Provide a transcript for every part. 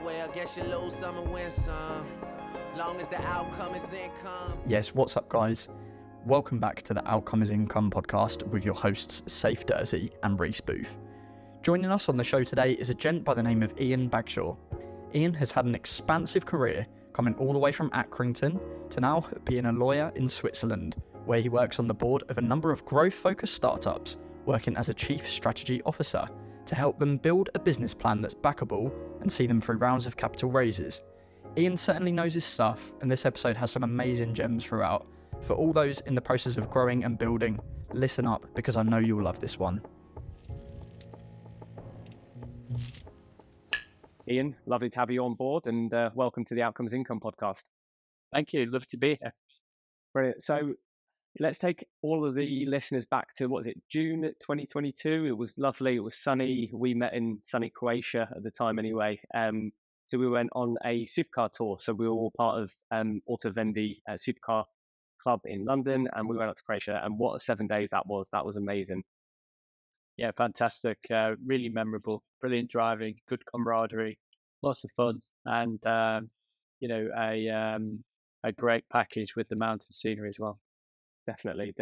well, guess you lose some and win some. Long as the outcome is income. Yes, what's up, guys? Welcome back to the Outcome is Income podcast with your hosts, Safe Dersey and Reese Booth. Joining us on the show today is a gent by the name of Ian Bagshaw. Ian has had an expansive career, coming all the way from Accrington to now being a lawyer in Switzerland, where he works on the board of a number of growth-focused startups, working as a chief strategy officer to help them build a business plan that's backable and see them through rounds of capital raises. Ian certainly knows his stuff, and this episode has some amazing gems throughout. For all those in the process of growing and building, listen up, because I know you'll love this one. Ian, lovely to have you on board, and welcome to the Outcomes Income podcast. Thank you. Love to be here. Brilliant. So let's take all of the listeners back to, June 2022. It was lovely. It was sunny. We met in sunny Croatia at the time anyway. So we went on a supercar tour. So we were all part of Auto Vendi supercar club in London, and we went up to Croatia. And what 7 days that was. That was amazing. Yeah, fantastic. Really memorable. Brilliant driving, good camaraderie, lots of fun, and a great package with the mountain scenery as well. Definitely.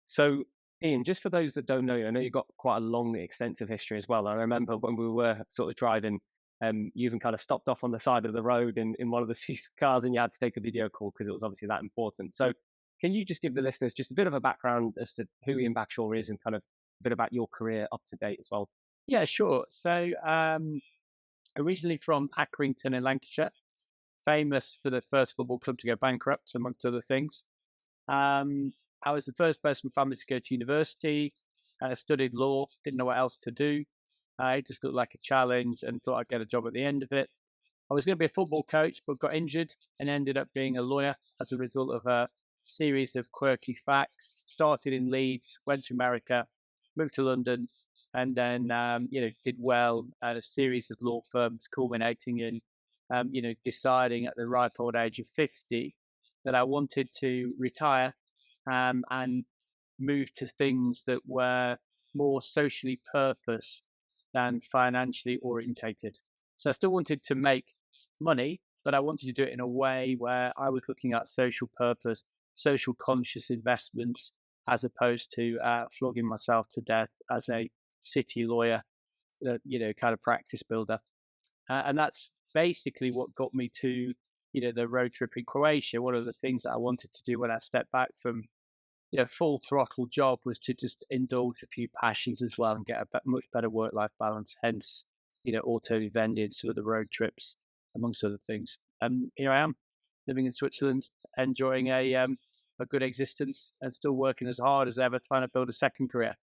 So, Ian, just for those that don't know you, I know you've got quite a long, extensive history as well. I remember when we were sort of driving, you even kind of stopped off on the side of the road in one of the supercars, and you had to take a video call because it was obviously that important. So can you just give the listeners just a bit of a background as to who Ian Bagshaw is and kind of a bit about your career up to date as well? Yeah, sure. So originally from Accrington in Lancashire, famous for the first football club to go bankrupt, amongst other things. I was the first person in my family to go to university. I studied law, didn't know what else to do. It just looked like a challenge and thought I'd get a job at the end of it. I was going to be a football coach, but got injured and ended up being a lawyer as a result of a series of quirky facts. Started in Leeds, went to America, moved to London, and then, did well at a series of law firms, culminating in, deciding at the ripe old age of 50 that I wanted to retire and move to things that were more socially purposed than financially orientated. So I still wanted to make money, but I wanted to do it in a way where I was looking at social purpose, social conscious investments, as opposed to flogging myself to death as a city lawyer, kind of practice builder. And that's basically what got me to, the road trip in Croatia. One of the things that I wanted to do when I stepped back from, full throttle job was to just indulge a few passions as well and get a much better work-life balance. Hence, Auto Vendi and sort of the road trips, amongst other things. Here I am, living in Switzerland, enjoying a good existence and still working as hard as ever, trying to build a second career.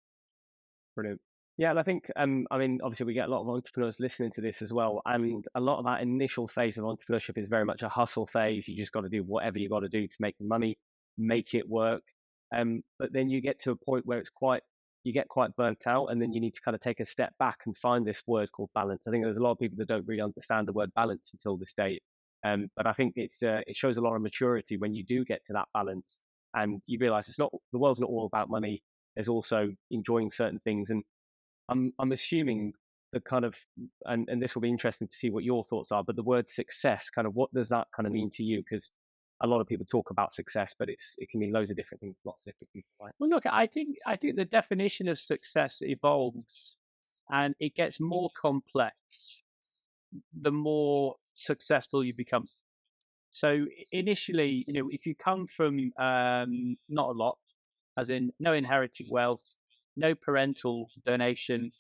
Brilliant. Yeah, and I think, obviously we get a lot of entrepreneurs listening to this as well. And a lot of that initial phase of entrepreneurship is very much a hustle phase. You just got to do whatever you got to do to make the money, make it work. But then you get to a point where you get quite burnt out, and then you need to kind of take a step back and find this word called balance. I think there's a lot of people that don't really understand the word balance until this date. But I think it shows a lot of maturity when you do get to that balance, and you realize the world's not all about money. There's also enjoying certain things. And I'm assuming the kind of, and this will be interesting to see what your thoughts are, but the word success, kind of what does that kind of mean to you? Because a lot of people talk about success, but it can mean loads of different things, lots of different people, right? Well, look, I think the definition of success evolves and it gets more complex the more successful you become. So initially, if you come from not a lot, as in no inherited wealth, no parental donation,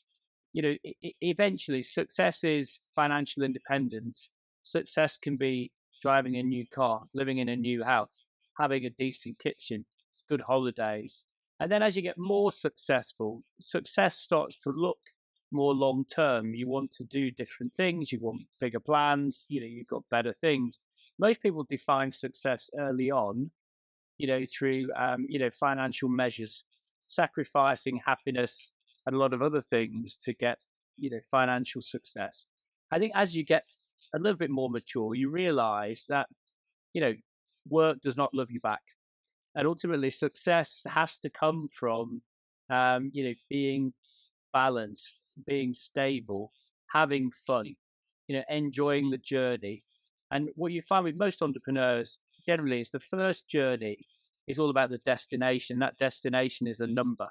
eventually success is financial independence. Success can be driving a new car, living in a new house, having a decent kitchen, good holidays. And then as you get more successful, success starts to look more long term. You want to do different things, you want bigger plans, you've got better things. Most people define success early on, through financial measures, sacrificing happiness and a lot of other things to get financial success. I think as you get a little bit more mature, you realize that work does not love you back, and ultimately success has to come from being balanced, being stable, having fun. enjoying the journey. And what you find with most entrepreneurs generally is the first journey is all about the destination. That destination is a number,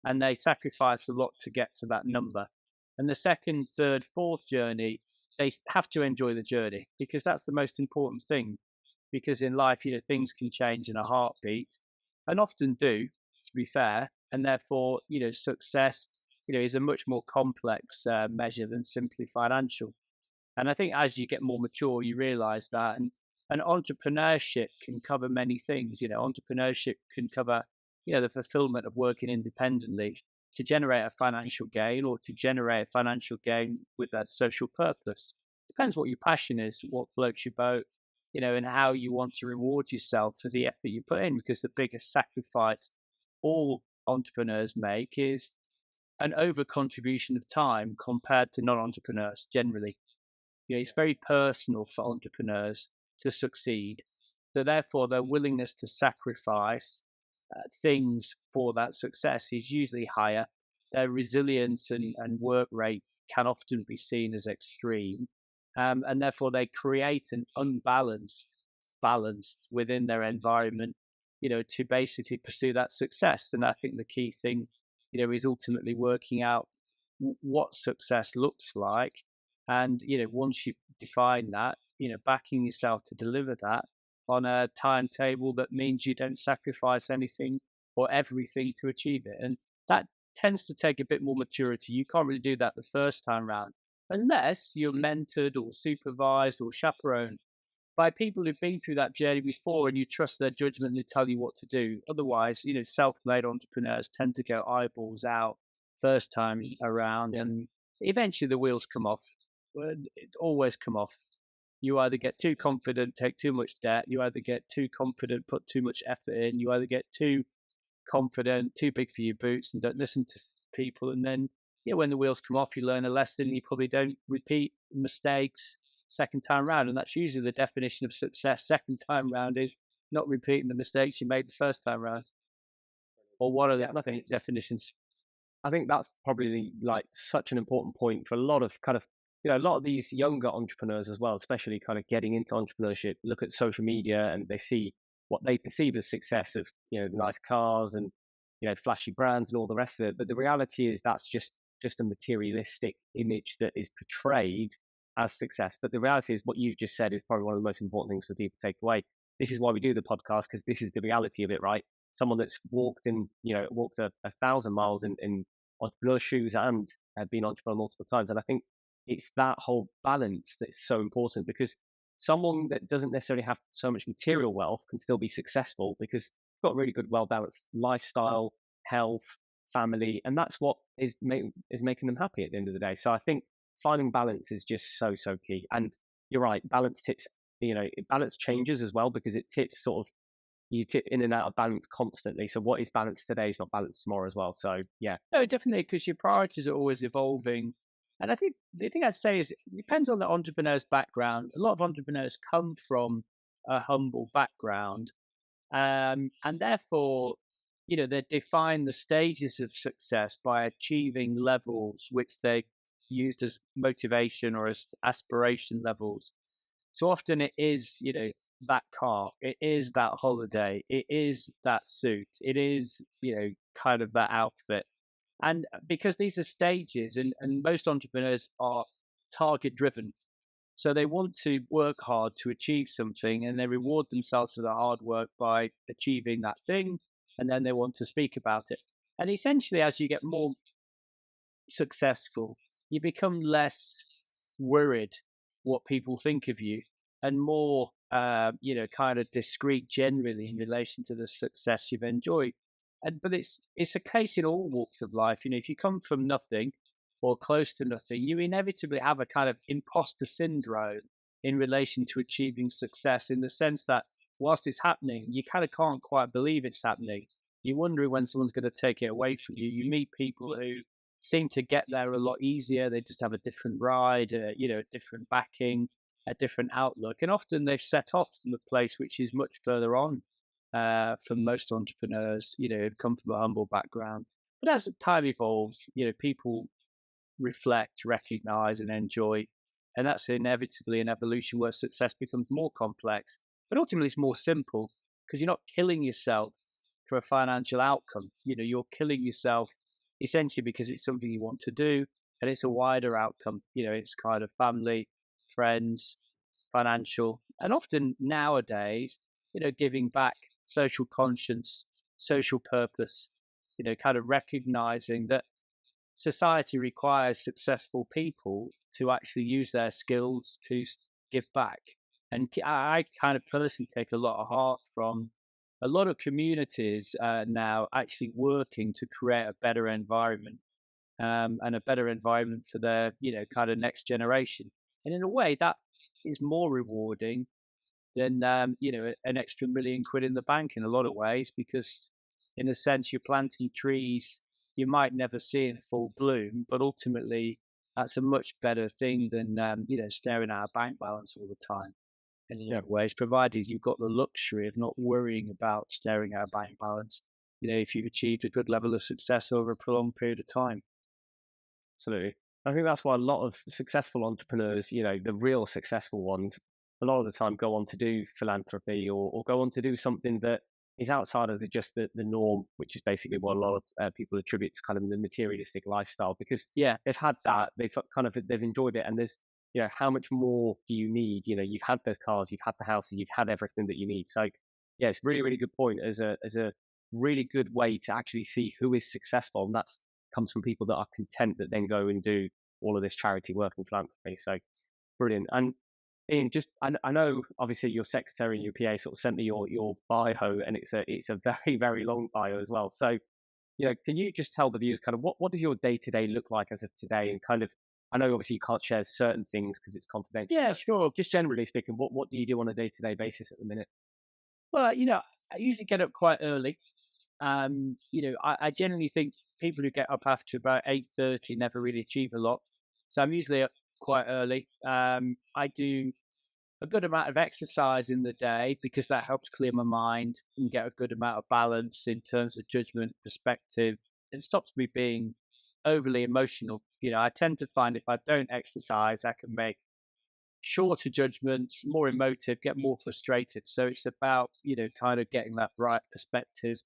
and they sacrifice a lot to get to that number. And the second, third, fourth journey, they have to enjoy the journey, because that's the most important thing. Because in life, things can change in a heartbeat, and often do, to be fair. And therefore, success, is a much more complex measure than simply financial. And I think as you get more mature, you realize that. And entrepreneurship can cover many things. Entrepreneurship can cover, the fulfillment of working independently to generate a financial gain, or to generate a financial gain with that social purpose. Depends what your passion is, what floats your boat, and how you want to reward yourself for the effort you put in. Because the biggest sacrifice all entrepreneurs make is an over contribution of time compared to non-entrepreneurs generally. It's very personal for entrepreneurs to succeed. So therefore, their willingness to sacrifice things for that success is usually higher. Their resilience and work rate can often be seen as extreme. And therefore, they create an unbalanced balance within their environment, to basically pursue that success. And I think the key thing, is ultimately working out what success looks like. And, once you define that, backing yourself to deliver that on a timetable that means you don't sacrifice anything or everything to achieve it. And that tends to take a bit more maturity. You can't really do that the first time round, unless you're mentored or supervised or chaperoned by people who've been through that journey before, and you trust their judgment and they tell you what to do. Otherwise, self-made entrepreneurs tend to go eyeballs out first time around, and eventually the wheels come off. It always come off. You either get too confident, take too much debt. You either get too confident, put too much effort in. You either get too confident, too big for your boots, and don't listen to people. And then, when the wheels come off, you learn a lesson. You probably don't repeat mistakes second time round. And that's usually the definition of success second time round, is not repeating the mistakes you made the first time round. Or what are the definitions? I think that's probably such an important point for a lot of a lot of these younger entrepreneurs as well, especially kind of getting into entrepreneurship, look at social media and they see what they perceive as success of, nice cars and, flashy brands and all the rest of it. But the reality is that's just a materialistic image that is portrayed as success. But the reality is what you've just said is probably one of the most important things for people to take away. This is why we do the podcast, because this is the reality of it, right? Someone that's walked 1,000 miles in entrepreneur shoes and been entrepreneur multiple times. And I think it's that whole balance that's so important, because someone that doesn't necessarily have so much material wealth can still be successful because they've got really good, well-balanced lifestyle, health, family, and that's what is making them happy at the end of the day. So I think finding balance is just so key. And you're right, balance tips, balance changes as well, because it tips you tip in and out of balance constantly. So what is balance today is not balance tomorrow as well. So yeah. No, definitely, because your priorities are always evolving. And I think the thing I'd say is it depends on the entrepreneur's background. A lot of entrepreneurs come from a humble background, and therefore, they define the stages of success by achieving levels which they used as motivation or as aspiration levels. So often it is, that car, it is that holiday, it is that suit, it is, kind of that outfit. And because these are stages, and most entrepreneurs are target driven. So they want to work hard to achieve something, and they reward themselves for the hard work by achieving that thing. And then they want to speak about it. And essentially, as you get more successful, you become less worried what people think of you, and more, kind of discreet generally in relation to the success you've enjoyed. But it's a case in all walks of life. If you come from nothing or close to nothing, you inevitably have a kind of imposter syndrome in relation to achieving success, in the sense that whilst it's happening, you kind of can't quite believe it's happening. You're wondering when someone's going to take it away from you. You meet people who seem to get there a lot easier. They just have a different ride, a different backing, a different outlook. And often they've set off from a place which is much further on. For most entrepreneurs, who've come from a humble background. But as time evolves, people reflect, recognize, and enjoy And that's inevitably an evolution where success becomes more complex, but ultimately it's more simple because you're not killing yourself for a financial outcome. You're killing yourself essentially because it's something you want to do, and it's a wider outcome. It's kind of family, friends, financial, and often nowadays, giving back, social conscience, social purpose, kind of recognizing that society requires successful people to actually use their skills to give back. And I kind of personally take a lot of heart from a lot of communities now actually working to create a better environment, and a better environment for their, kind of next generation. And in a way, that is more rewarding than, an extra £1,000,000 in the bank in a lot of ways, because in a sense, you're planting trees you might never see in full bloom, but ultimately that's a much better thing than, staring at a bank balance all the time. In a lot of ways, provided you've got the luxury of not worrying about staring at a bank balance, if you've achieved a good level of success over a prolonged period of time. Absolutely. I think that's why a lot of successful entrepreneurs, the real successful ones, a lot of the time go on to do philanthropy or go on to do something that is outside of just the norm, which is basically what a lot of people attribute to kind of the materialistic lifestyle, because they've had that, they've enjoyed it, and there's, how much more do you need? You've had the cars, you've had the houses, you've had everything that you need. So yeah, it's really, really good point as a really good way to actually see who is successful, and that's comes from people that are content that then go and do all of this charity work and philanthropy. So brilliant. And Ian, I know obviously your secretary and your PA sort of sent me your bio, and it's a very, very long bio as well. So, can you just tell the viewers kind of what does your day-to-day look like as of today, and kind of, I know obviously you can't share certain things because it's confidential. Yeah, sure. Just generally speaking, what do you do on a day-to-day basis at the minute? Well, I usually get up quite early. I generally think people who get up after about 8:30 never really achieve a lot. So I'm usually up quite early. I do a good amount of exercise in the day because that helps clear my mind and get a good amount of balance in terms of judgment, perspective. It stops me being overly emotional. I tend to find if I don't exercise, I can make shorter judgments, more emotive, get more frustrated. So it's about, kind of getting that right perspective.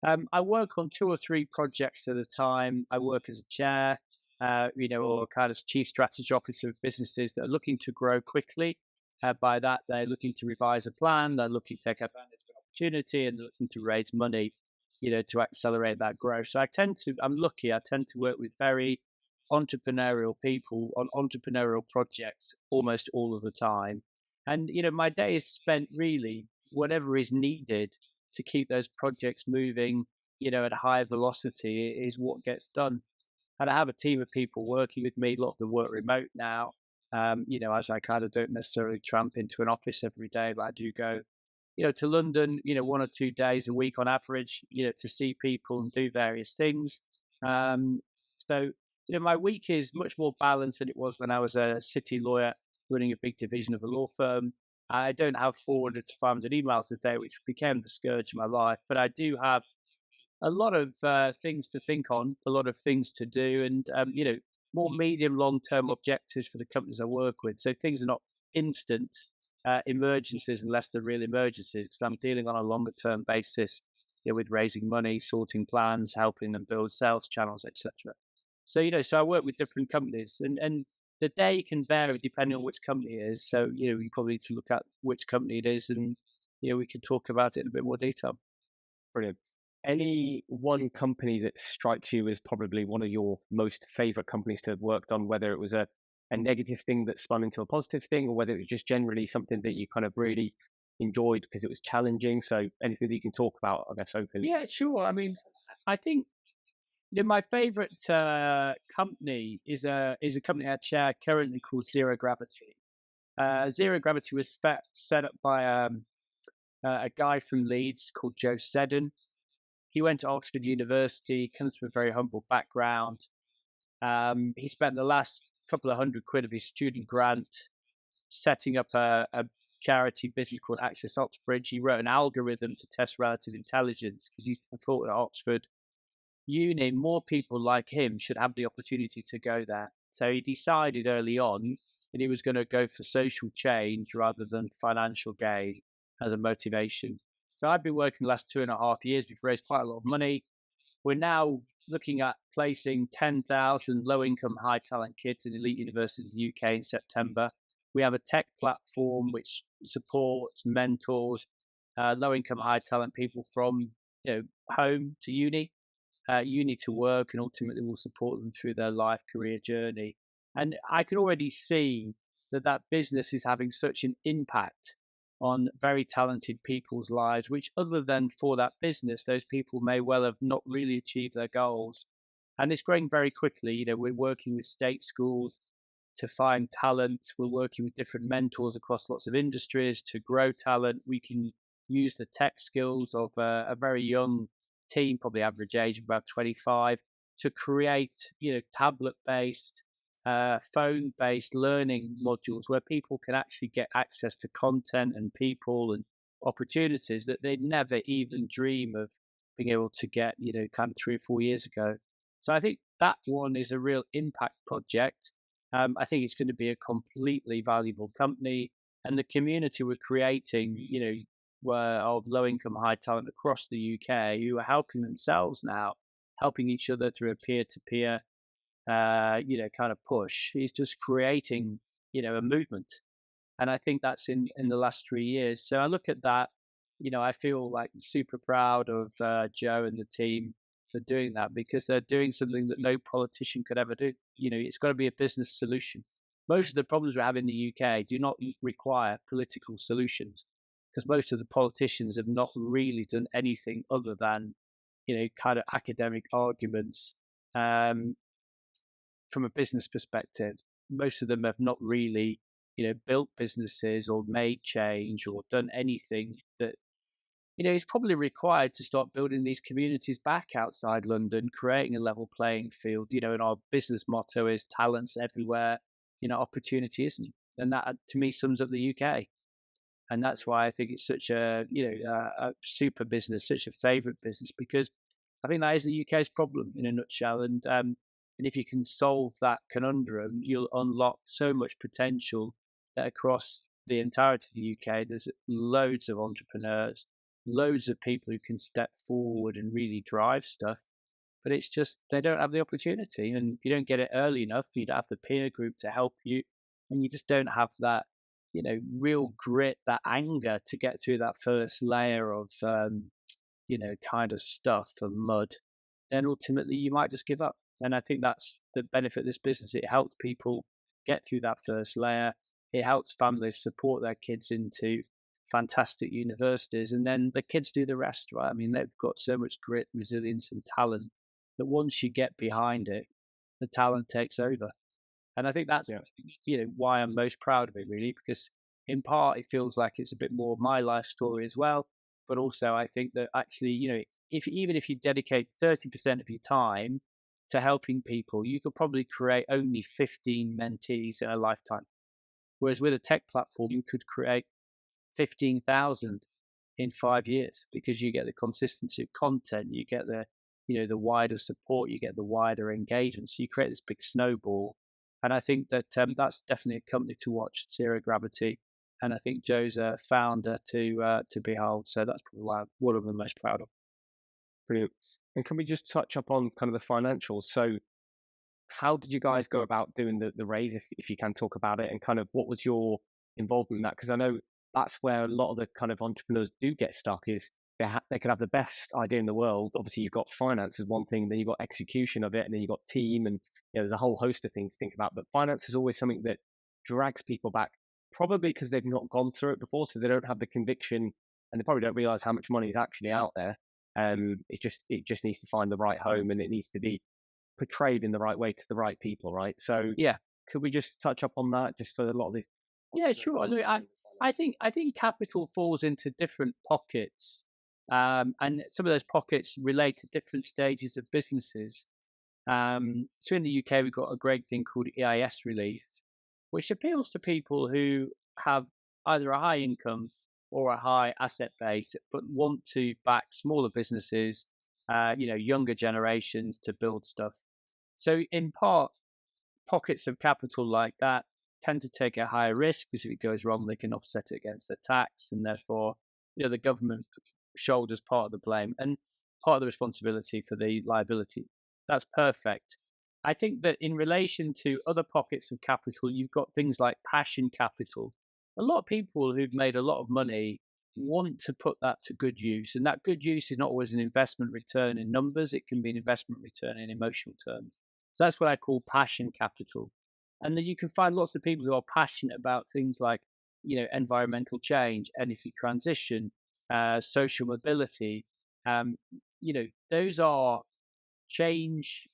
I work on 2 or 3 projects at a time. I work as a chair, or kind of chief strategy officer of businesses that are looking to grow quickly. By that, they're looking to revise a plan, they're looking to take advantage of an opportunity, and they're looking to raise money, to accelerate that growth. So I'm lucky, I tend to work with very entrepreneurial people on entrepreneurial projects almost all of the time. And, my day is spent really whatever is needed to keep those projects moving, at a high velocity is what gets done. And I have a team of people working with me. A lot of them work remote now. As I kind of don't necessarily tramp into an office every day, but I do go, to London, 1 or 2 days a week on average, to see people and do various things. So, my week is much more balanced than it was when I was a city lawyer running a big division of a law firm. I don't have 400 to 500 emails a day, which became the scourge of my life, but I do have a lot of things to think on, a lot of things to do, and more medium, long-term objectives for the companies I work with. So things are not instant emergencies unless they're real emergencies, because I'm dealing on a longer-term basis, with raising money, sorting plans, helping them build sales channels, etc. So so I work with different companies, and the day can vary depending on which company it is. So you probably need to look at which company it is, and we can talk about it in a bit more detail. Brilliant. Any one company that strikes you as probably one of your most favorite companies to have worked on, whether it was a negative thing that spun into a positive thing, or whether it was just generally something that you kind of really enjoyed because it was challenging? So anything that you can talk about, I guess, openly. Yeah, sure. I mean, I think my favorite company is a company I chair currently called Zero Gravity. Zero Gravity was set up by a guy from Leeds called Joe Seddon. He went to Oxford University, comes from a very humble background. He spent the last couple of £100 of his student grant setting up a charity business called Access Oxbridge. He wrote an algorithm to test relative intelligence because he thought at Oxford Uni, more people like him should have the opportunity to go there. So he decided early on and he was going to go for social change rather than financial gain as a motivation. So I've been working the last 2.5 years. We've raised quite a lot of money. We're now looking at placing 10,000 low-income, high-talent kids in elite universities in the UK in September. We have a tech platform which supports, mentors low-income, high-talent people from home to uni, uni to work, and ultimately will support them through their life career journey. And I can already see that business is having such an impact on very talented people's lives, which other than for that business, those people may well have not really achieved their goals. And it's growing very quickly. We're working with state schools to find talent. We're working with different mentors across lots of industries to grow talent. We can use the tech skills of a very young team, probably average age of about 25, to create, tablet-based, phone-based learning modules where people can actually get access to content and people and opportunities that they'd never even dream of being able to get, kind of 3 or 4 years ago. So I think that one is a real impact project. I think it's going to be a completely valuable company, and the community we're creating, of low-income, high talent across the UK who are helping themselves now, helping each other through a peer-to-peer, kind of push. Is just creating, a movement, and I think that's in the last 3 years. So I look at that, I feel like super proud of Joe and the team for doing that, because they're doing something that no politician could ever do. It's got to be a business solution. Most of the problems we have in the UK do not require political solutions, because most of the politicians have not really done anything other than, kind of academic arguments. From a business perspective, most of them have not really, built businesses or made change or done anything that, is probably required to start building these communities back outside London, creating a level playing field. And our business motto is talents everywhere, opportunity isn't. And that, to me, sums up the UK. And that's why I think it's such a super business, such a favorite business, because I think that is the UK's problem in a nutshell. And if you can solve that conundrum, you'll unlock so much potential that across the entirety of the UK, there's loads of entrepreneurs, loads of people who can step forward and really drive stuff. But it's just they don't have the opportunity. And if you don't get it early enough, you don't have the peer group to help you. And you just don't have that, real grit, that anger to get through that first layer of, kind of stuff of mud. Then ultimately you might just give up. And I think that's the benefit of this business. It helps people get through that first layer. It helps families support their kids into fantastic universities, and then the kids do the rest, right? I mean, they've got so much grit, resilience, and talent that once you get behind it, the talent takes over. And I think that's, why I'm most proud of it, really, because in part it feels like it's a bit more my life story as well. But also I think that actually, even if you dedicate 30% of your time to helping people, you could probably create only 15 mentees in a lifetime. Whereas with a tech platform, you could create 15,000 in 5 years, because you get the consistency of content, you get the, the wider support, you get the wider engagement. So you create this big snowball. And I think that that's definitely a company to watch, Zero Gravity. And I think Joe's a founder to behold. So that's probably what I'm the most proud of. Brilliant. And can we just touch up on kind of the financials? So how did you guys go about doing the raise, if you can talk about it, and kind of what was your involvement in that? Because I know that's where a lot of the kind of entrepreneurs do get stuck, is they can have the best idea in the world. Obviously, you've got finance is one thing, then you've got execution of it, and then you've got team, and there's a whole host of things to think about. But finance is always something that drags people back, probably because they've not gone through it before, so they don't have the conviction, and they probably don't realize how much money is actually out there. It just needs to find the right home, and it needs to be portrayed in the right way to the right people, right? So yeah, could we just touch up on that, just for a lot of this? Yeah, sure. Look, I think capital falls into different pockets, and some of those pockets relate to different stages of businesses. So in the UK, we've got a great thing called EIS relief, which appeals to people who have either a high income or a high asset base, but want to back smaller businesses, younger generations to build stuff. So in part, pockets of capital like that tend to take a higher risk because if it goes wrong, they can offset it against the tax, and therefore, the government shoulders part of the blame and part of the responsibility for the liability. That's perfect. I think that in relation to other pockets of capital, you've got things like passion capital. A lot of people who've made a lot of money want to put that to good use. And that good use is not always an investment return in numbers, it can be an investment return in emotional terms. So that's what I call passion capital. And then you can find lots of people who are passionate about things like, environmental change, energy transition, social mobility. Those are change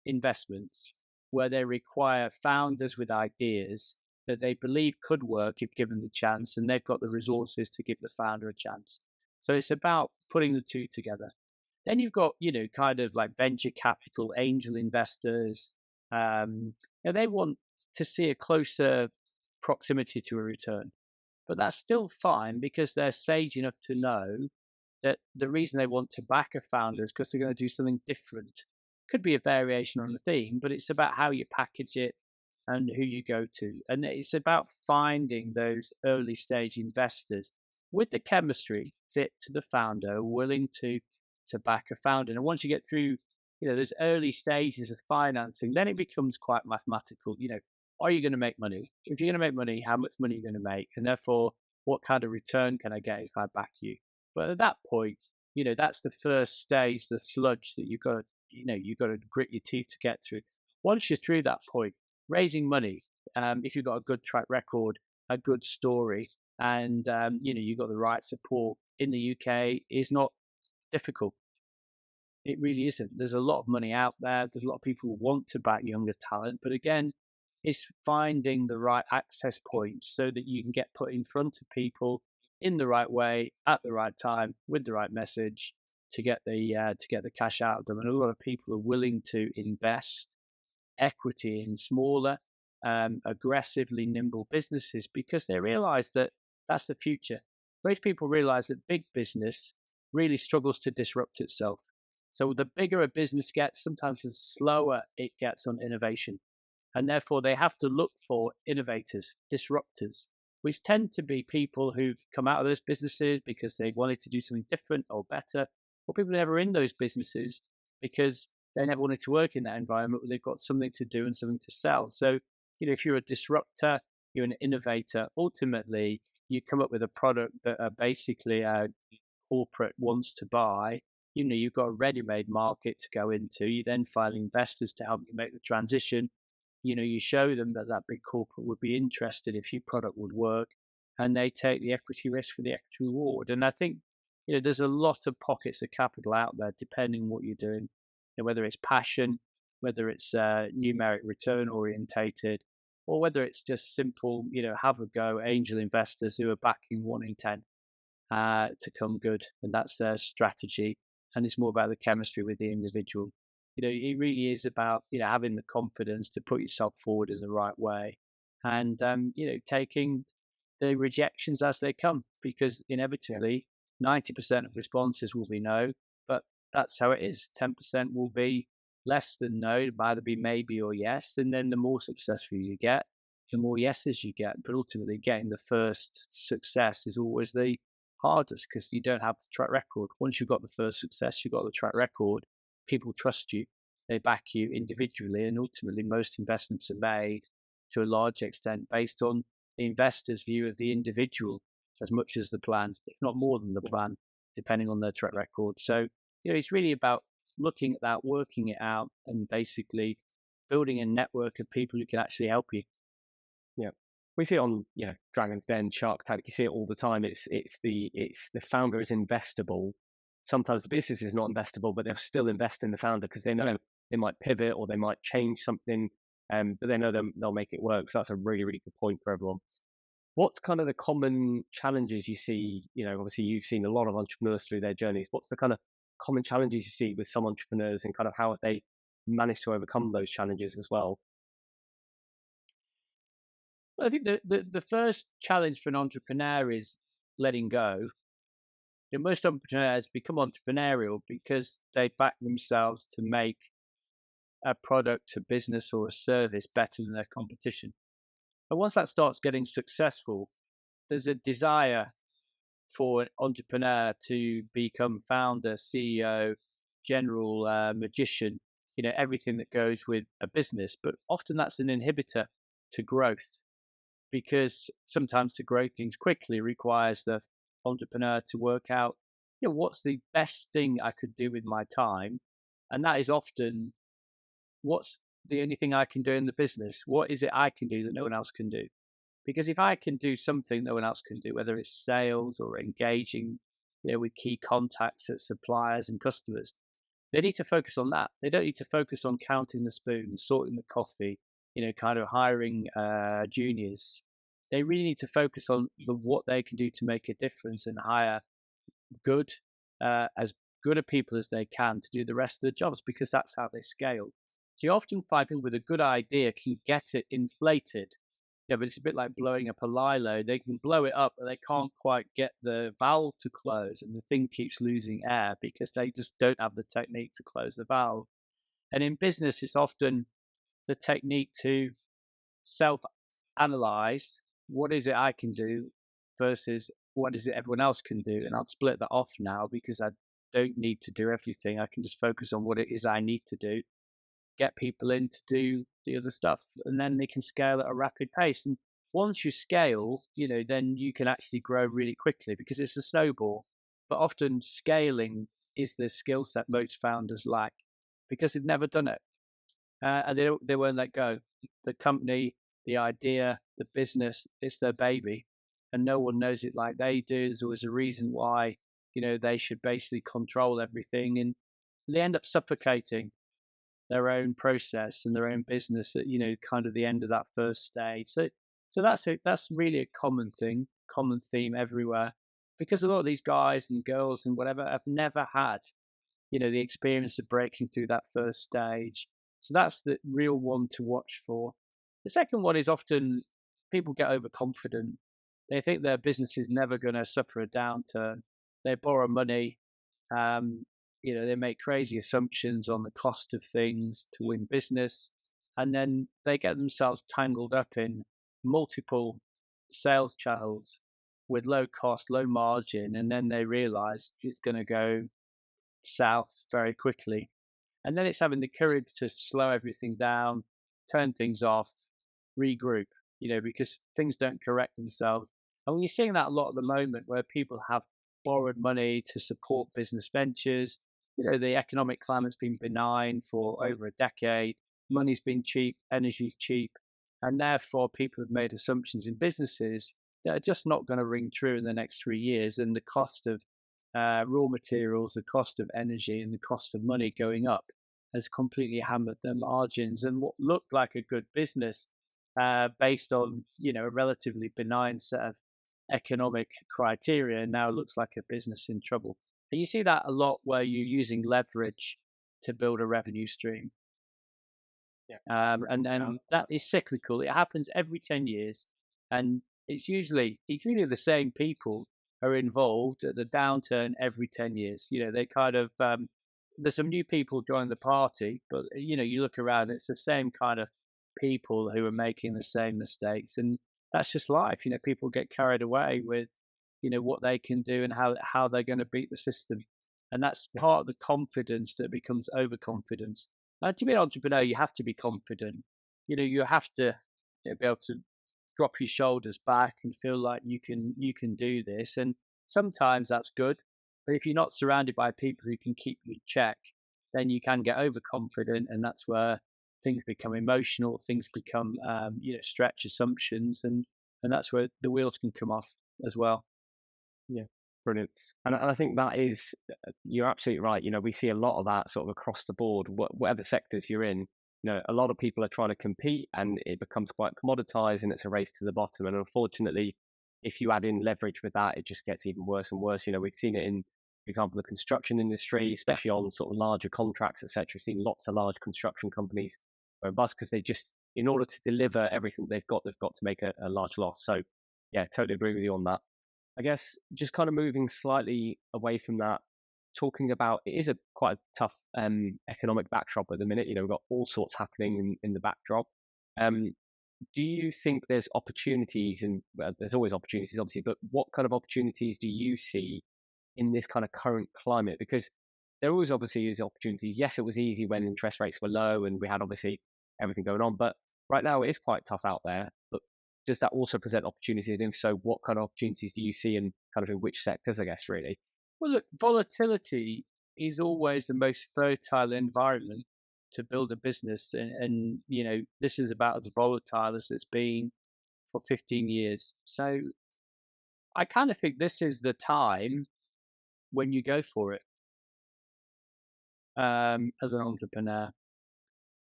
investments where they require founders with ideas that they believe could work if given the chance, and they've got the resources to give the founder a chance. So it's about putting the two together. Then you've got, kind of like venture capital, angel investors. They want to see a closer proximity to a return, but that's still fine because they're sage enough to know that the reason they want to back a founder is because they're going to do something different. Could be a variation on the theme, but it's about how you package it and who you go to. And it's about finding those early stage investors with the chemistry fit to the founder, willing to back a founder. And once you get through, those early stages of financing, then it becomes quite mathematical. Are you going to make money? If you're going to make money, how much money are you going to make? And therefore, what kind of return can I get if I back you? But at that point, that's the first stage, the sludge that you've got to grit your teeth to get through. Once you're through that point, raising money, if you've got a good track record, a good story, and you've got the right support in the UK, is not difficult. It really isn't. There's a lot of money out there. There's a lot of people who want to back younger talent, but again, it's finding the right access points so that you can get put in front of people in the right way at the right time with the right message to get the cash out of them. And a lot of people are willing to invest equity in smaller, aggressively nimble businesses because they realize that that's the future. Most people realize that big business really struggles to disrupt itself. So the bigger a business gets, sometimes the slower it gets on innovation. And therefore, they have to look for innovators, disruptors, which tend to be people who've come out of those businesses because they wanted to do something different or better, or people who are never in those businesses because they never wanted to work in that environment where they've got something to do and something to sell. So, if you're a disruptor, you're an innovator, ultimately, you come up with a product that basically a corporate wants to buy. You've got a ready-made market to go into. You then find investors to help you make the transition. You show them that big corporate would be interested if your product would work, and they take the equity risk for the equity reward. And I think, there's a lot of pockets of capital out there, depending on what you're doing, whether it's passion, whether it's numeric return orientated, or whether it's just simple, have a go angel investors who are backing 1 in 10 to come good. And that's their strategy. And it's more about the chemistry with the individual. It really is about, having the confidence to put yourself forward in the right way and, taking the rejections as they come, because inevitably 90% of responses will be no, but that's how it is. 10% will be less than no, it might either be maybe or yes. And then the more successful you get, the more yeses you get. But ultimately, getting the first success is always the hardest because you don't have the track record. Once you've got the first success, you've got the track record. People trust you, they back you individually, and ultimately most investments are made to a large extent based on the investor's view of the individual as much as the plan, if not more than the plan, depending on their track record. So, it's really about looking at that, working it out, and basically building a network of people who can actually help you. Yeah. We see it on Dragon's Den, Shark Tank. You see it all the time. It's the founder is investable. Sometimes the business is not investable, but they'll still invest in the founder because they know they might pivot or they might change something, but they know they'll make it work. So that's a really, really good point for everyone. What's kind of the common challenges you see? Obviously you've seen a lot of entrepreneurs through their journeys. What's the kind of common challenges you see with some entrepreneurs, and kind of how have they managed to overcome those challenges as well? I think the first challenge for an entrepreneur is letting go. Most entrepreneurs become entrepreneurial because they back themselves to make a product, a business, or a service better than their competition. But once that starts getting successful, there's a desire for an entrepreneur to become founder, CEO, general magician, everything that goes with a business. But often that's an inhibitor to growth, because sometimes to grow things quickly requires the entrepreneur to work out, what's the best thing I could do with my time. And that is often, what's the only thing I can do in the business? What is it I can do that no one else can do? Because if I can do something no one else can do, whether it's sales or engaging, with key contacts at suppliers and customers, they need to focus on that. They don't need to focus on counting the spoons, sorting the coffee, kind of hiring juniors. They really need to focus on what they can do to make a difference and hire good, as good a people as they can to do the rest of the jobs, because that's how they scale. So you often find people with a good idea can get it inflated. Yeah, but it's a bit like blowing up a lilo. They can blow it up, but they can't quite get the valve to close, and the thing keeps losing air because they just don't have the technique to close the valve. And in business, it's often the technique to self-analyze, what is it I can do versus what is it everyone else can do. And I'll split that off now, because I don't need to do everything. I can just focus on what it is I need to do, get people in to do the other stuff, and then they can scale at a rapid pace. And once you scale, then you can actually grow really quickly, because it's a snowball. But often scaling is the skill set most founders lack, because they've never done it, and they won't let go. The company, the idea, the business, it's their baby, and no one knows it like they do. There's always a reason why they should basically control everything, and they end up suffocating their own process and their own business at kind of the end of that first stage. So that's really a common theme everywhere, because a lot of these guys and girls and whatever have never had the experience of breaking through that first stage. So that's the real one to watch for. The second one is often people get overconfident. They think their business is never going to suffer a downturn. They borrow money. They make crazy assumptions on the cost of things to win business, and then they get themselves tangled up in multiple sales channels with low cost, low margin, and then they realize it's going to go south very quickly. And then it's having the courage to slow everything down, turn things off, regroup, because things don't correct themselves. And we're seeing that a lot at the moment, where people have borrowed money to support business ventures. The economic climate's been benign for over a decade. Money's been cheap, energy's cheap, and therefore people have made assumptions in businesses that are just not going to ring true in the next 3 years. And the cost of raw materials, the cost of energy, and the cost of money going up has completely hammered their margins. And what looked like a good business, based on a relatively benign set of economic criteria, now looks like a business in trouble. And you see that a lot where you're using leverage to build a revenue stream. Yeah. And that is cyclical. It happens every 10 years. And it's usually the same people are involved at the downturn every 10 years. They kind of, there's some new people join the party, but, you look around, it's the same kind of people who are making the same mistakes. And that's just life. People get carried away with, what they can do and how they're going to beat the system. And that's part of the confidence that becomes overconfidence. Now, to be an entrepreneur, you have to be confident. You have to be able to drop your shoulders back and feel like you can do this. And sometimes that's good. But if you're not surrounded by people who can keep you in check, then you can get overconfident, and that's where things become emotional, things become stretch assumptions, and that's where the wheels can come off as well. Yeah, brilliant. And I think that is, you're absolutely right. We see a lot of that sort of across the board, whatever sectors you're in. A lot of people are trying to compete, and it becomes quite commoditized, and it's a race to the bottom. And unfortunately, if you add in leverage with that, it just gets even worse and worse. We've seen it in, for example, the construction industry, especially on sort of larger contracts, etc. We've seen lots of large construction companies go bust because they just, in order to deliver everything they've got to make a large loss. So, yeah, totally agree with you on that. I guess just kind of moving slightly away from that, talking about, it is quite a tough economic backdrop at the minute. We've got all sorts happening in the backdrop. do you think there's opportunities, and there's always opportunities, obviously, but what kind of opportunities do you see in this kind of current climate? Because there always obviously is opportunities. Yes, it was easy when interest rates were low and we had obviously everything going on, but right now it is quite tough out there. But does that also present opportunities? And if so, what kind of opportunities do you see in kind of in which sectors, I guess, really? Well, look, volatility is always the most fertile environment to build a business. And this is about as volatile as it's been for 15 years. So I kind of think this is the time when you go for it as an entrepreneur.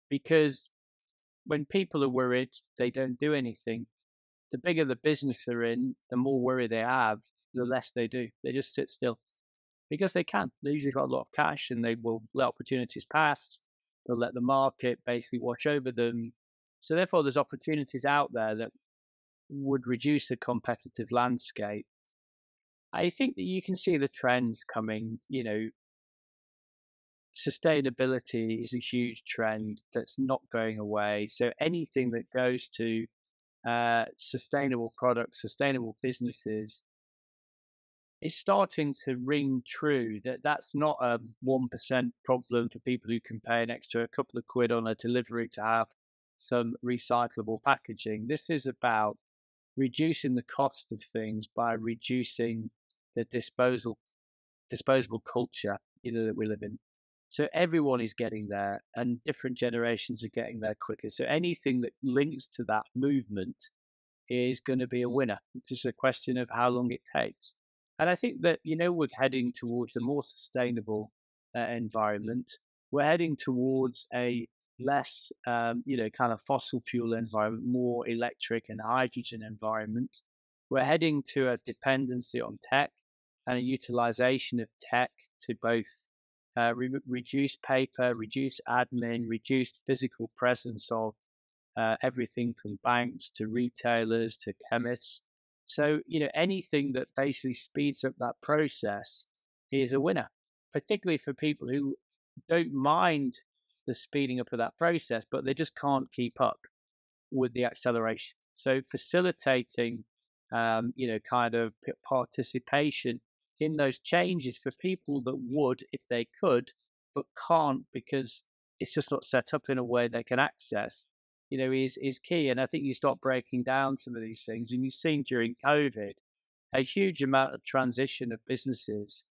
Because when people are worried, they don't do anything. The bigger the business they're in, the more worry they have, the less they do. They just sit still because they can. They usually got a lot of cash and they will let opportunities pass. They'll let the market basically watch over them. So therefore, there's opportunities out there that would reduce the competitive landscape. I think that you can see the trends coming. Sustainability is a huge trend that's not going away. So anything that goes to sustainable products, sustainable businesses, is starting to ring true that that's not a 1% problem for people who can pay an extra couple of quid on a delivery to have some recyclable packaging. This is about reducing the cost of things by reducing the disposable culture that we live in. So everyone is getting there and different generations are getting there quicker. So anything that links to that movement is going to be a winner. It's just a question of how long it takes. And I think that, we're heading towards a more sustainable environment. We're heading towards a less, kind of fossil fuel environment, more electric and hydrogen environment. We're heading to a dependency on tech and a utilization of tech to both reduce paper, reduce admin, reduce physical presence of everything from banks to retailers to chemists. So, anything that basically speeds up that process is a winner, particularly for people who don't mind the speeding up of that process, but they just can't keep up with the acceleration. So facilitating, kind of participation in those changes for people that would if they could, but can't because it's just not set up in a way they can access, is key. And I think you start breaking down some of these things, and you've seen during COVID a huge amount of transition of businesses,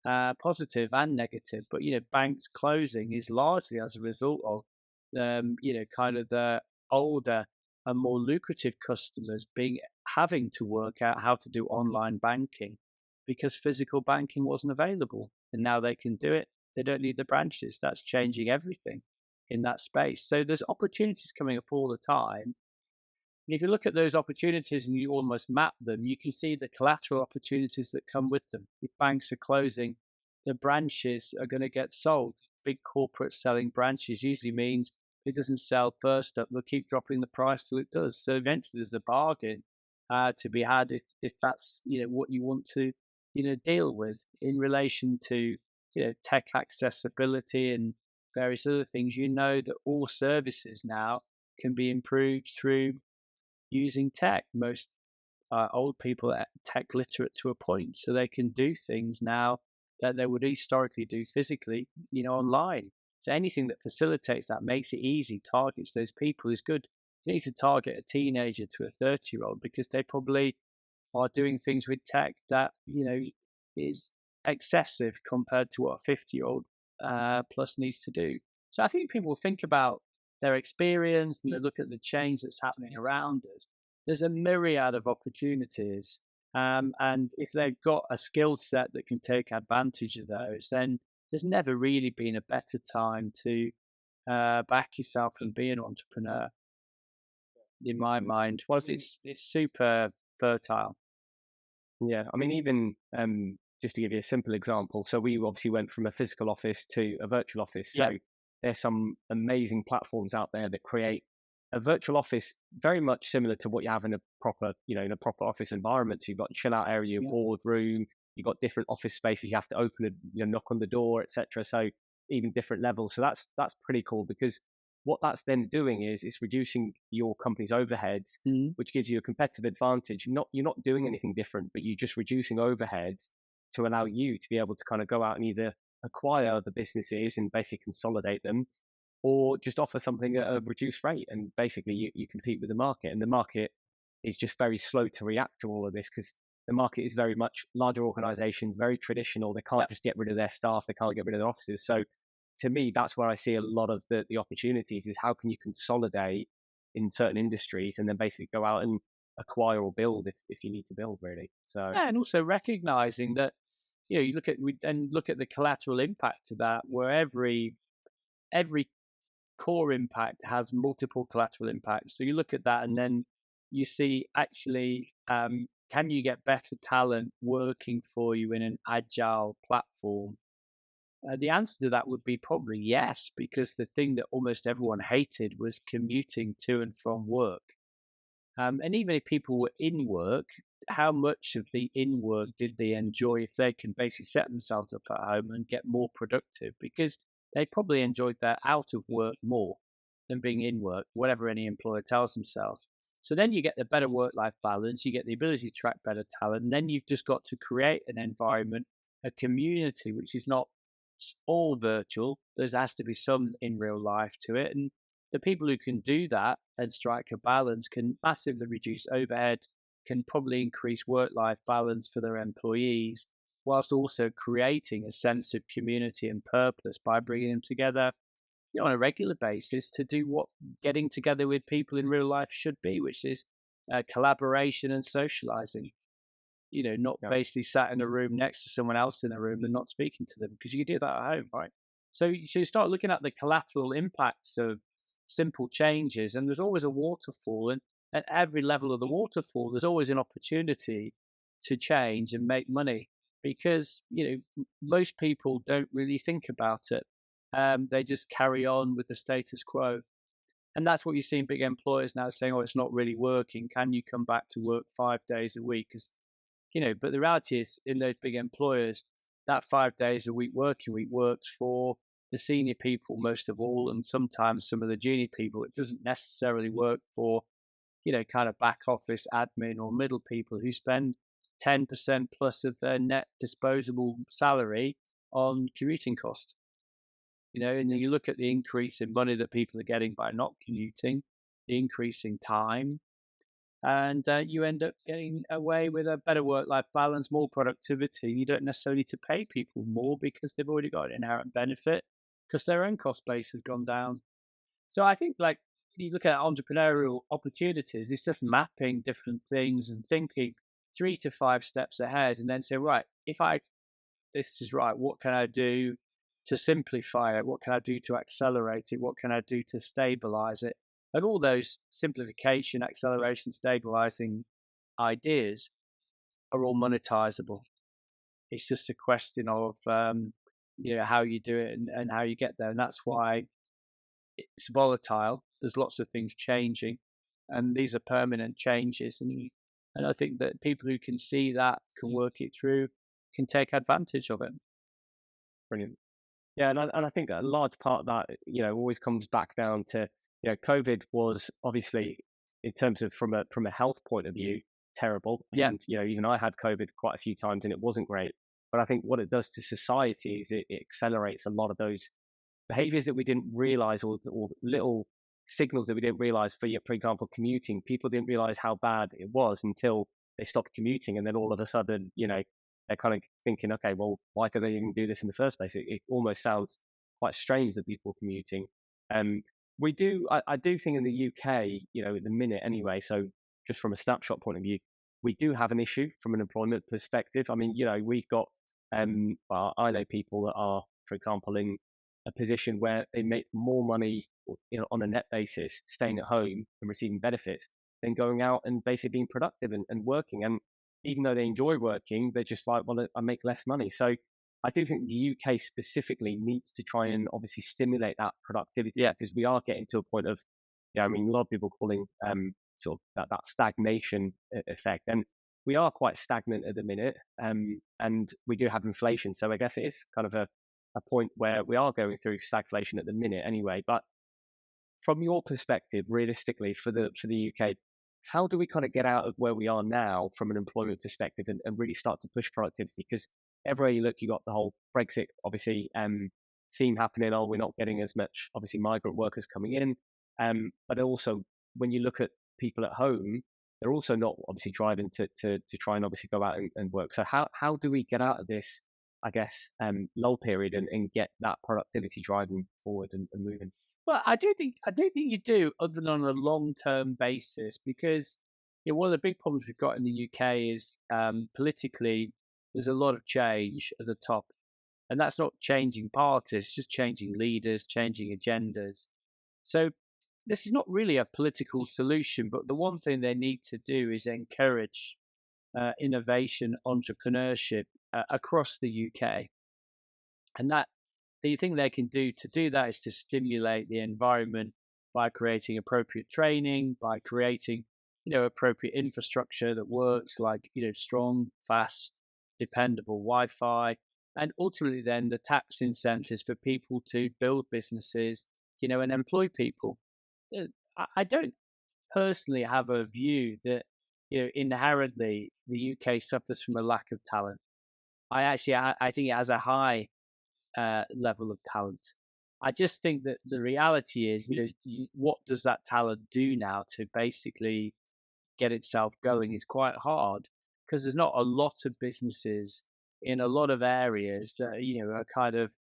positive and negative. But banks closing is largely as a result of, kind of the older and more lucrative customers having to work out how to do online banking because physical banking wasn't available, and now they can do it. They don't need the branches. That's changing everything in that space. So there's opportunities coming up all the time. And if you look at those opportunities and you almost map them, you can see the collateral opportunities that come with them. If banks are closing, the branches are going to get sold. Big corporates selling branches usually means it doesn't sell first up. They'll keep dropping the price till it does. So eventually there's a bargain to be had if that's what you want to deal with in relation to tech accessibility and various other things. That all services now can be improved through using tech. Most old people are tech literate to a point, so they can do things now that they would historically do physically, online. So anything that facilitates that, makes it easy, targets those people is good. You need to target a teenager to a 30-year-old because they probably are doing things with tech that, is excessive compared to what a 50-year-old plus needs to do. So I think people think about their experience and they look at the change that's happening around us. There's a myriad of opportunities. And if they've got a skill set that can take advantage of those, then there's never really been a better time to back yourself and be an entrepreneur. In my mind, it's super fertile. Yeah, I mean, even just to give you a simple example, so we obviously went from a physical office to a virtual office. So there's some amazing platforms out there that create a virtual office very much similar to what you have in a proper, office environment. So you've got a chill out area, boardroom, you've got different office spaces. You have to open knock on the door, etc. So even different levels. So that's pretty cool because what that's then doing is it's reducing your company's overheads, which gives you a competitive advantage. You're not doing anything different, but you're just reducing overheads to allow you to be able to kind of go out and either acquire the businesses and basically consolidate them, or just offer something at a reduced rate. And basically you compete with the market, and the market is just very slow to react to all of this because the market is very much larger organizations, very traditional. They can't just get rid of their staff. They can't get rid of their offices. So to me, that's where I see a lot of the opportunities is how can you consolidate in certain industries and then basically go out and acquire or build if you need to build, really. So Yeah, and also recognizing that, you look at the collateral impact of that, where every core impact has multiple collateral impacts. So you look at that and then you see actually, can you get better talent working for you in an agile platform? The answer to that would be probably yes, because the thing that almost everyone hated was commuting to and from work. And even if people were in work, how much of the in work did they enjoy if they can basically set themselves up at home and get more productive? Because they probably enjoyed their out of work more than being in work, whatever any employer tells themselves. So then you get the better work-life balance, you get the ability to attract better talent, and then you've just got to create an environment, a community, which is not all virtual. There has to be some in real life to it. And the people who can do that and strike a balance can massively reduce overhead, can probably increase work-life balance for their employees, whilst also creating a sense of community and purpose by bringing them together, on a regular basis to do what getting together with people in real life should be, which is collaboration and socializing. Not basically sat in a room next to someone else in a room and not speaking to them, because you can do that at home, right? So you start looking at the collateral impacts of simple changes, and there's always a waterfall, and at every level of the waterfall, there's always an opportunity to change and make money, because most people don't really think about it. They just carry on with the status quo, and that's what you see in big employers now saying, "Oh, it's not really working. Can you come back to work 5 days a week?" Because but the reality is, in those big employers, that 5 days a week working week works for the senior people most of all, and sometimes some of the junior people. It doesn't necessarily work for, kind of back office admin or middle people who spend 10% plus of their net disposable salary on commuting cost. And then you look at the increase in money that people are getting by not commuting, the increase in time, and you end up getting away with a better work-life balance, more productivity. You don't necessarily need to pay people more because they've already got an inherent benefit because their own cost base has gone down. So I think, like, you look at entrepreneurial opportunities, it's just mapping different things and thinking 3 to 5 steps ahead, and then say, right, this is right, what can I do to simplify it? What can I do to accelerate it? What can I do to stabilize it? And all those simplification, acceleration, stabilizing ideas are all monetizable. It's just a question of how you do it and how you get there. And that's why it's volatile. There's lots of things changing, and these are permanent changes. And I think that people who can see that, can work it through, can take advantage of it. Brilliant. Yeah, and I think that a large part of that, always comes back down to, COVID was obviously, in terms of from a health point of view, terrible. Yeah. And, even I had COVID quite a few times and it wasn't great. But I think what it does to society is it accelerates a lot of those behaviors that we didn't realize, or little signals that we didn't realize. For example, commuting. People didn't realize how bad it was until they stopped commuting. And then all of a sudden, they're kind of thinking, okay, well, why did they even do this in the first place? It almost sounds quite strange that people are commuting. I do think in the UK, at the minute anyway, so just from a snapshot point of view, we do have an issue from an employment perspective. I mean, we've got, well, I know people that are, for example, in a position where they make more money, on a net basis, staying at home and receiving benefits than going out and basically being productive and working. And even though they enjoy working, they're just like, well, I make less money. So I do think the UK specifically needs to try and obviously stimulate that productivity, because we are getting to a point of, a lot of people calling sort of that stagnation effect. And we are quite stagnant at the minute, and we do have inflation. So I guess it is kind of a point where we are going through stagflation at the minute anyway. But from your perspective, realistically, for the UK, how do we kind of get out of where we are now from an employment perspective and really start to push productivity? Because everywhere you look, you got the whole Brexit, obviously, theme happening. Oh, we're not getting as much, obviously, migrant workers coming in. But also, when you look at people at home, they're also not obviously driving to try and obviously go out and work. So how do we get out of this, I guess, lull period and get that productivity driving forward and moving? Well, I don't think you do, other than on a long-term basis, because one of the big problems we've got in the UK is politically there's a lot of change at the top, and that's not changing parties, it's just changing leaders, changing agendas. So this is not really a political solution, but the one thing they need to do is encourage innovation, entrepreneurship across the UK, and that the thing they can do to do that is to stimulate the environment by creating appropriate training, by creating, appropriate infrastructure that works, like, strong, fast, dependable Wi-Fi, and ultimately then the tax incentives for people to build businesses, and employ people. I don't personally have a view that, inherently the UK suffers from a lack of talent. I think it has a high level of talent. I just think that the reality is, what does that talent do now to basically get itself going is quite hard, because there's not a lot of businesses in a lot of areas that, are kind of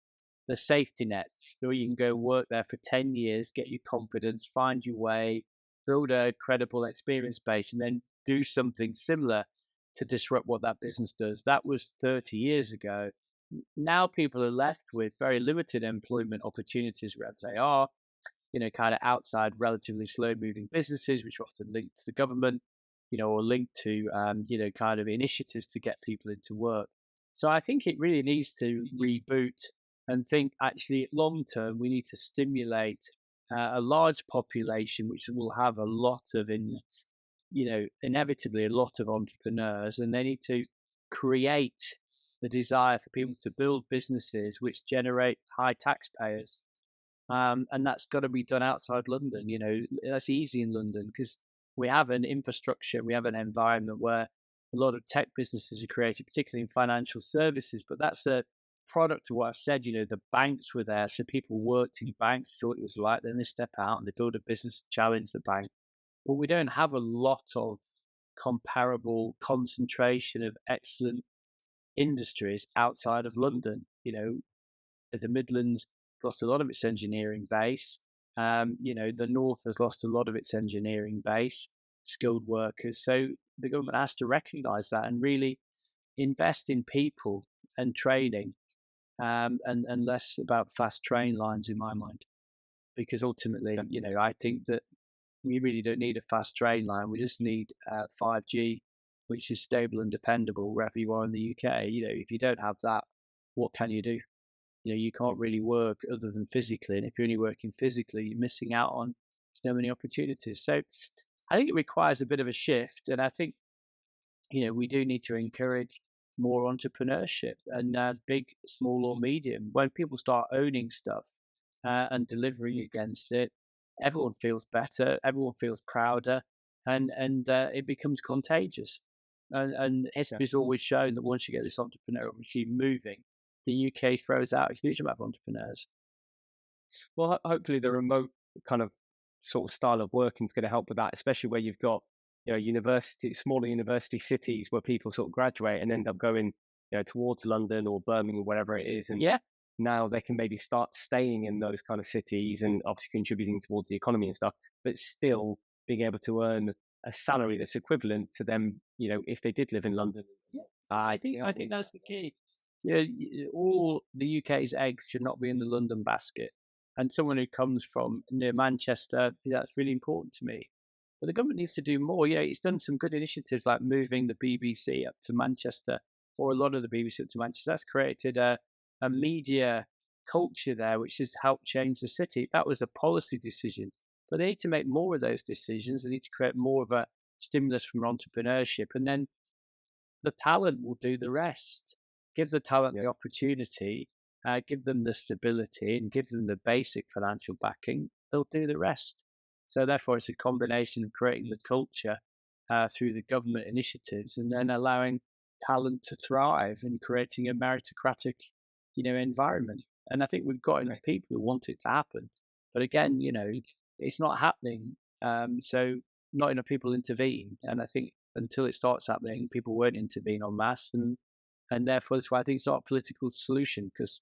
the safety nets where you can go work there for 10 years, get your confidence, find your way, build a credible experience base, and then do something similar to disrupt what that business does. That was 30 years ago. Now people are left with very limited employment opportunities wherever they are, kind of outside relatively slow moving businesses, which are often linked to the government, or linked to, kind of initiatives to get people into work. So I think it really needs to reboot and think, actually, long term, we need to stimulate a large population, which will have a lot of, inevitably a lot of entrepreneurs, and they need to create the desire for people to build businesses which generate high taxpayers. And that's got to be done outside London. That's easy in London because we have an infrastructure, we have an environment where a lot of tech businesses are created, particularly in financial services. But that's a product of what I've said. The banks were there, so people worked in banks, thought it was right. Then they step out and they build a business, challenge the bank. But we don't have a lot of comparable concentration of excellent industries outside of London. The Midlands lost a lot of its engineering base. The North has lost a lot of its engineering base, skilled workers. So the government has to recognise that and really invest in people and training, and less about fast train lines in my mind. Because ultimately, I think that we really don't need a fast train line. We just need 5G, which is stable and dependable wherever you are in the UK. If you don't have that, what can you do? You can't really work other than physically. And if you're only working physically, you're missing out on so many opportunities. So I think it requires a bit of a shift. And I think, we do need to encourage more entrepreneurship, and big, small or medium. When people start owning stuff and delivering against it, everyone feels better, everyone feels prouder, and it becomes contagious. And history's always shown that once you get this entrepreneurial machine moving, the UK throws out a huge amount of entrepreneurs. Well, hopefully the remote kind of sort of style of working is going to help with that, especially where you've got, smaller university cities where people sort of graduate and end up going, towards London or Birmingham, whatever it is. And now they can maybe start staying in those kind of cities and obviously contributing towards the economy and stuff, but still being able to earn a salary that's equivalent to them, if they did live in London. I think that's the key. All the UK's eggs should not be in the London basket. And someone who comes from near Manchester, that's really important to me. But the government needs to do more. It's done some good initiatives like moving the BBC up to Manchester, or a lot of the BBC up to Manchester. That's created a media culture there, which has helped change the city. That was a policy decision. But they need to make more of those decisions. They need to create more of a stimulus from entrepreneurship. And then the talent will do the rest. Give the talent the opportunity, give them the stability, and give them the basic financial backing. they'll do the rest. So therefore, it's a combination of creating the culture through the government initiatives and then allowing talent to thrive and creating a meritocratic, environment. And I think we've got enough people who want it to happen. But again, it's not happening. So not enough people intervene. And I think until it starts happening, people won't intervene en masse. And therefore, that's why I think it's not a political solution, because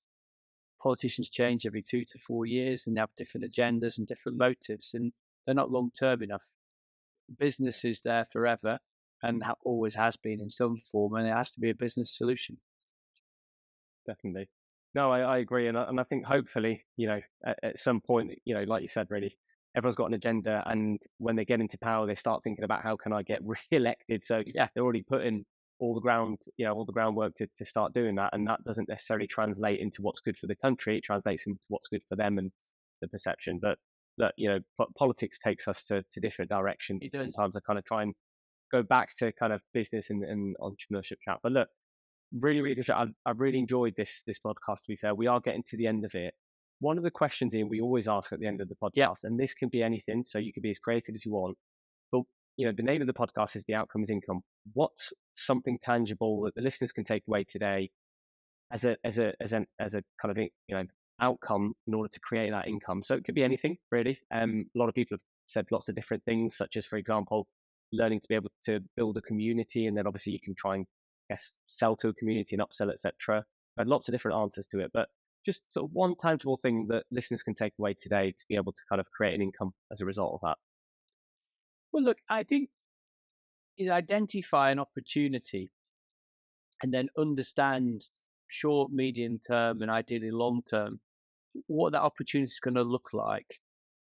politicians change every 2 to 4 years and they have different agendas and different motives, and they're not long-term enough. Business is there forever and always has been in some form, and it has to be a business solution. Definitely. No, I agree. And I think hopefully, at some point, like you said, really, everyone's got an agenda. And when they get into power, they start thinking about how can I get re-elected? So yeah, they're already putting all the groundwork to start doing that. And that doesn't necessarily translate into what's good for the country. It translates into what's good for them and the perception. But look, politics takes us to different directions. Sometimes I kind of try and go back to kind of business and entrepreneurship chat. But look, really, really good chat. I really enjoyed this podcast, to be fair. We are getting to the end of it. One of the questions, Ian, we always ask at the end of the podcast, and this can be anything, so you can be as creative as you want. But the name of the podcast is The Outcome is Income. What's something tangible that the listeners can take away today as a kind of outcome in order to create that income? So it could be anything, really. A lot of people have said lots of different things, such as, for example, learning to be able to build a community, and then obviously you can try and sell to a community and upsell, etc. Lots of different answers to it, but just sort of one tangible thing that listeners can take away today to be able to kind of create an income as a result of that. Well, look, I think is identify an opportunity and then understand short, medium term, and ideally long term what that opportunity is going to look like.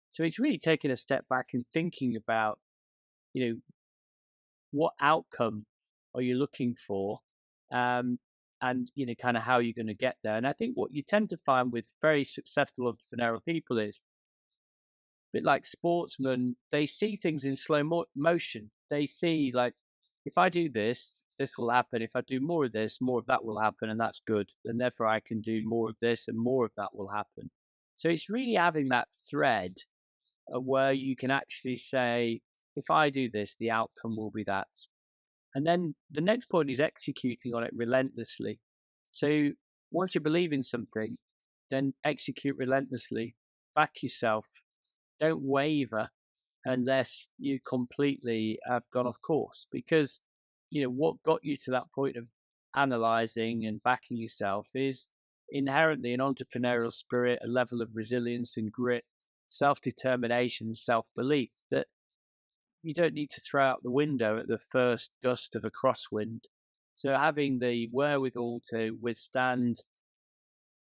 So it's really taking a step back and thinking about, what outcome are you looking for, and kind of how you're going to get there. And I think what you tend to find with very successful entrepreneurial people is a bit like sportsmen. They see things in slow motion. They see, like, if I do this, this will happen. If I do more of this, more of that will happen, and that's good. And therefore, I can do more of this, and more of that will happen. So it's really having that thread where you can actually say, if I do this, the outcome will be that. And then the next point is executing on it relentlessly. So once you believe in something, then execute relentlessly. Back yourself. Don't waver unless you completely have gone off course. Because, what got you to that point of analyzing and backing yourself is inherently an entrepreneurial spirit, a level of resilience and grit, self-determination, self-belief that you don't need to throw out the window at the first gust of a crosswind. So having the wherewithal to withstand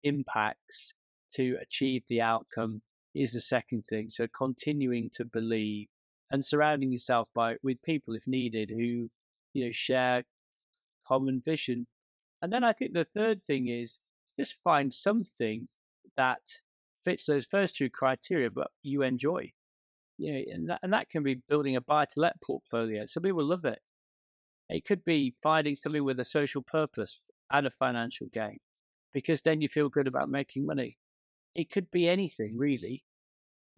impacts to achieve the outcome is the second thing. So continuing to believe and surrounding yourself with people, if needed, who share common vision. And then I think the third thing is just find something that fits those first two criteria, but you enjoy. And that can be building a buy-to-let portfolio. Some people love it. It could be finding something with a social purpose and a financial gain, because then you feel good about making money. It could be anything, really,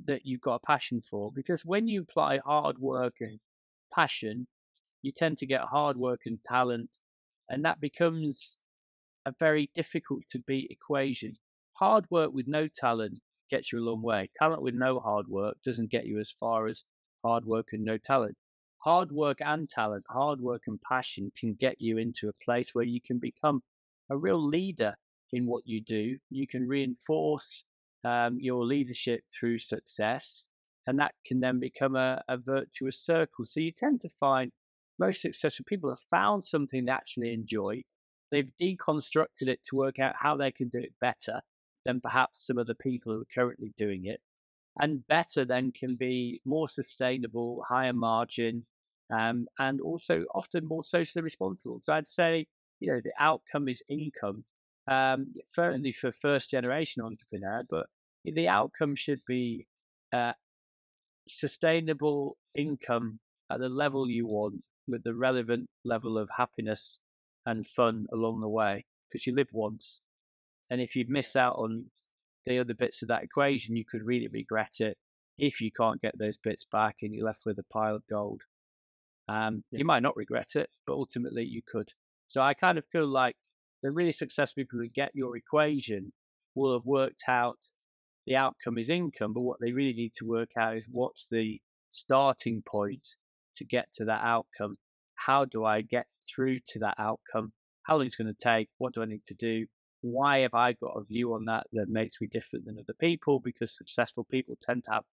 that you've got a passion for, because when you apply hard work and passion, you tend to get hard work and talent, and that becomes a very difficult to beat equation. Hard work with no talent gets you a long way. Talent with no hard work doesn't get you as far as hard work and no talent. Hard work and talent, hard work and passion can get you into a place where you can become a real leader in what you do. You can reinforce your leadership through success, and that can then become a virtuous circle. So you tend to find most successful people have found something they actually enjoy. They've deconstructed it to work out how they can do it better than perhaps some of the people who are currently doing it. And better then can be more sustainable, higher margin, and also often more socially responsible. So I'd say, the outcome is income, certainly for first generation entrepreneur, but the outcome should be sustainable income at the level you want, with the relevant level of happiness and fun along the way, because you live once. And if you miss out on the other bits of that equation, you could really regret it. if you can't get those bits back and you're left with a pile of gold. You might not regret it, but ultimately you could. So I kind of feel like the really successful people who get your equation will have worked out the outcome is income, but what they really need to work out is what's the starting point to get to that outcome. How do I get through to that outcome? How long it's going to take? What do I need to do? Why have I got a view on that makes me different than other people? Because successful people tend to have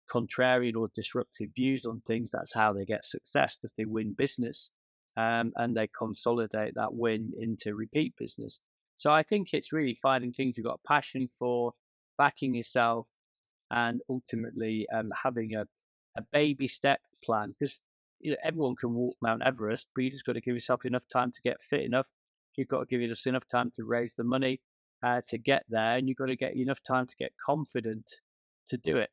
contrarian or disruptive views on things. That's how they get success, because they win business and they consolidate that win into repeat business. So I think it's really finding things you've got a passion for, backing yourself, and ultimately having a baby steps plan. Because everyone can walk Mount Everest, but you just got to give yourself enough time to get fit enough. You've got to give yourself enough time to raise the money to get there, and you've got to get enough time to get confident to do it.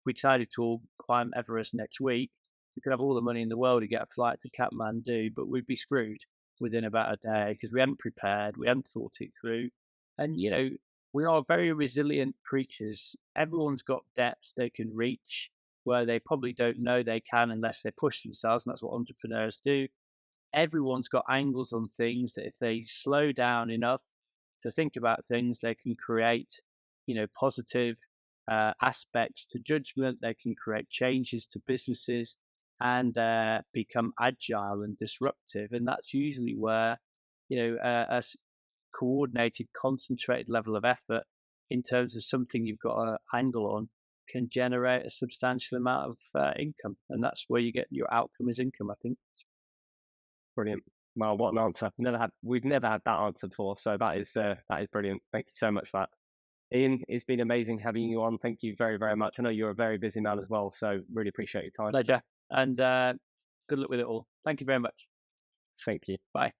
We decided to all climb Everest next week. We could have all the money in the world to get a flight to Kathmandu, but we'd be screwed within about a day because we hadn't prepared, we hadn't thought it through. And, we are very resilient creatures. Everyone's got depths they can reach where they probably don't know they can unless they push themselves, and that's what entrepreneurs do. Everyone's got angles on things that if they slow down enough to think about things, they can create, positive aspects to judgment. They can create changes to businesses and become agile and disruptive. And that's usually where, a coordinated, concentrated level of effort in terms of something you've got an angle on can generate a substantial amount of income. And that's where you get your outcome is income, I think. Brilliant. Well, what an answer. We've never had that answer before. So that is brilliant. Thank you so much for that. Ian, it's been amazing having you on. Thank you very, very much. I know you're a very busy man as well, so really appreciate your time. Pleasure. And good luck with it all. Thank you very much. Thank you. Bye.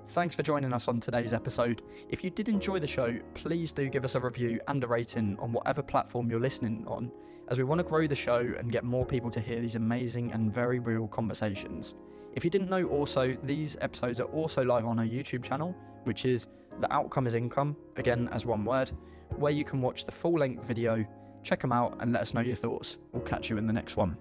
Thanks for joining us on today's episode. If you did enjoy the show, please do give us a review and a rating on whatever platform you're listening on, as we want to grow the show and get more people to hear these amazing and very real conversations. If you didn't know also, these episodes are also live on our YouTube channel, which is The Outcome is Income, again as one word, where you can watch the full-length video, check them out and let us know your thoughts. We'll catch you in the next one.